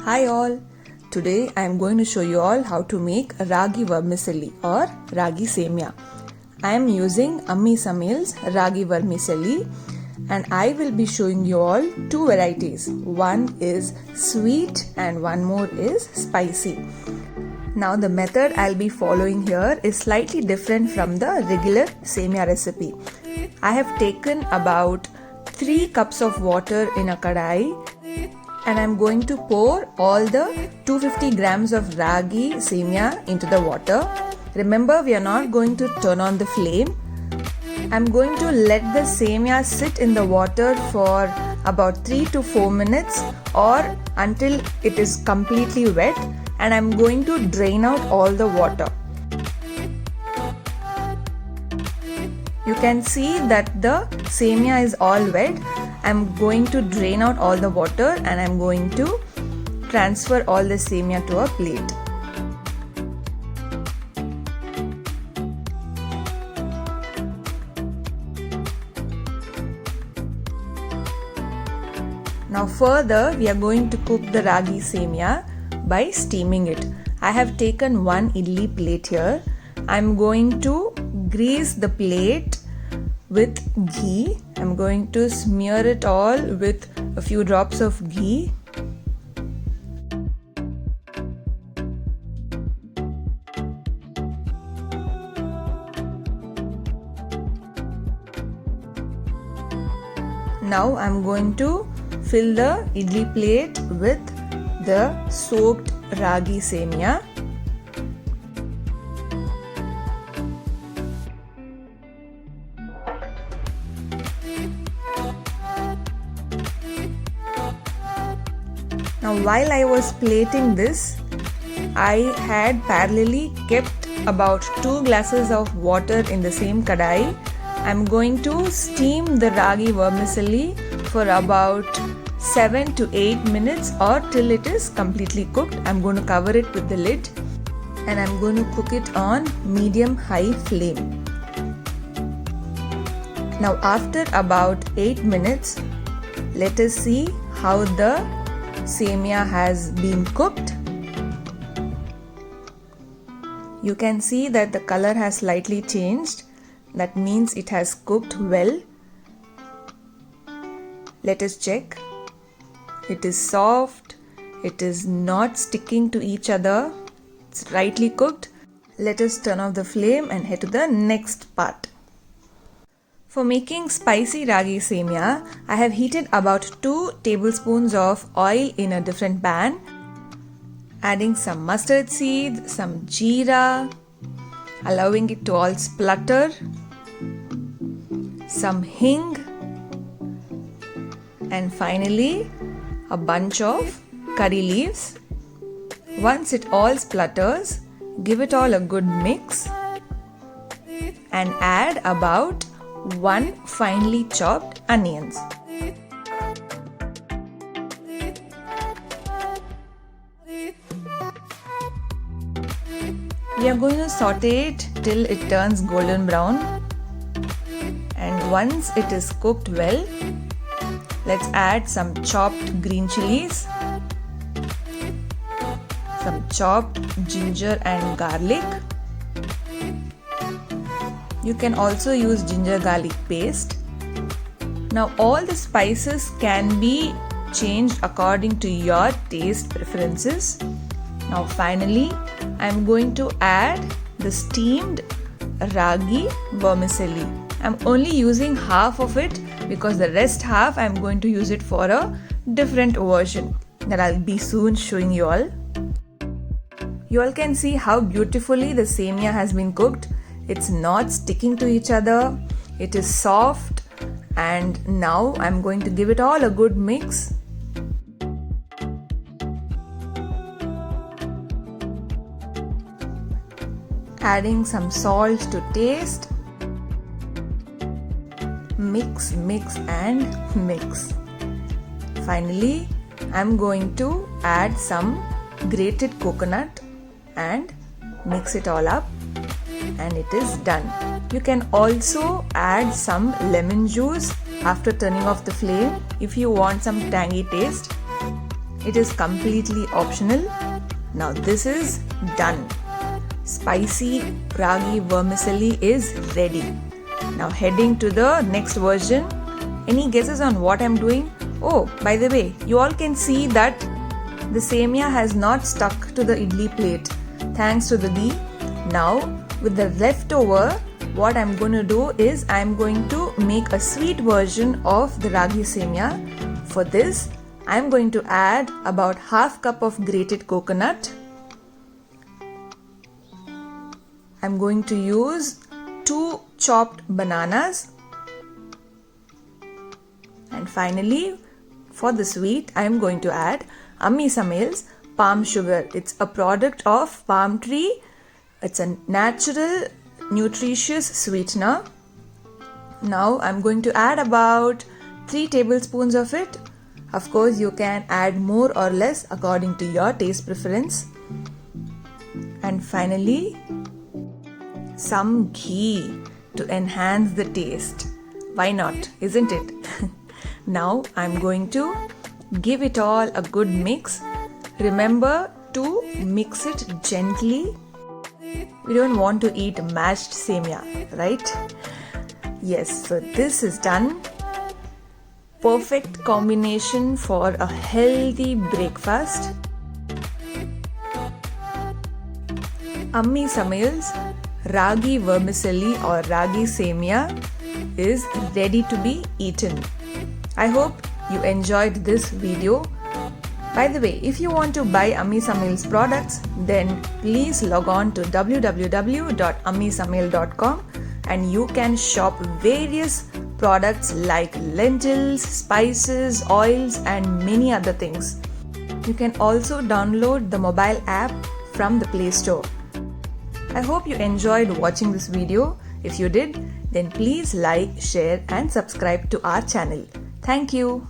Hi all! Today I am going to show you all how to make ragi vermicelli or ragi semia. I am using Ammi Samyal's ragi vermicelli and I will be showing you all two varieties. One is sweet and one more is spicy. Now the method I'll be following here is slightly different from the regular semia recipe. I have taken about 3 cups of water in a kadai and I'm going to pour all the 250 grams of ragi semia into the water. Remember, we are not going to turn on the flame. I'm going to let the semia sit in the water for about 3 to 4 minutes or until it is completely wet, and I'm going to drain out all the water. You can see that the semia is all wet. I'm going to drain out all the water and I'm going to transfer all the semia to a plate. Now further, we are going to cook the ragi semia by steaming it. I have taken one idli plate here. I'm going to grease the plate with ghee. I'm going to smear it all with a few drops of ghee. Now I'm going to fill the idli plate with the soaked ragi semia. Now while I was plating this, I had parallelly kept about 2 glasses of water in the same kadai. I'm going to steam the ragi vermicelli for about 7 to 8 minutes or till it is completely cooked. I'm going to cover it with the lid and I'm going to cook it on medium-high flame. Now after about 8 minutes, let us see how the semia has been cooked. You can see that the color has slightly changed. That means it has cooked well. Let us check. It is soft. It is not sticking to each other. It's rightly cooked. Let us turn off the flame and head to the next part. For making spicy ragi semia, I have heated about 2 tablespoons of oil in a different pan, adding some mustard seeds, some jeera, allowing it to all splutter, some hing, and finally a bunch of curry leaves. Once it all splutters, give it all a good mix and add about 1 finely chopped onions. We are going to saute it till it turns golden brown, and once it is cooked well, let's add some chopped green chilies, some chopped ginger and garlic. You can also use ginger garlic paste. Now all the spices can be changed according to your taste preferences. Now finally, I'm going to add the steamed ragi vermicelli. I'm only using half of it because the rest half I'm going to use it for a different version that I'll be soon showing you all. You all can see how beautifully the semia has been cooked. It's not sticking to each other. It is soft, and now I'm going to give it all a good mix. Adding some salt to taste. Mix, mix and mix. Finally, I'm going to add some grated coconut and mix it all up, and it is done. You can also add some lemon juice after turning off the flame if you want some tangy taste. It is completely optional. Now this is done. Spicy ragi vermicelli is ready. Now heading to the next version. Any guesses on what I'm doing? Oh, by the way, you all can see that the semia has not stuck to the idli plate thanks to the ghee. Now with the leftover, what I'm going to do is I'm going to make a sweet version of the ragi semia. For this, I'm going to add about half cup of grated coconut. I'm going to use 2 chopped bananas. And finally, for the sweet, I am going to add Ammi Samail's palm sugar. It's a product of palm tree. It's a natural, nutritious sweetener. Now I'm going to add about 3 tablespoons of it. Of course, you can add more or less according to your taste preference. And finally, some ghee to enhance the taste. Why not, isn't it? Now I'm going to give it all a good mix. Remember to mix it gently. We don't want to eat mashed semia, right? Yes, so this is done. Perfect combination for a healthy breakfast. Ammi Samail's ragi vermicelli or ragi semia is ready to be eaten. I hope you enjoyed this video. By the way, if you want to buy Ammi Samail's products, then please log on to www.ammisamail.com and you can shop various products like lentils, spices, oils and many other things. You can also download the mobile app from the Play Store. I hope you enjoyed watching this video. If you did, then please like, share and subscribe to our channel. Thank you.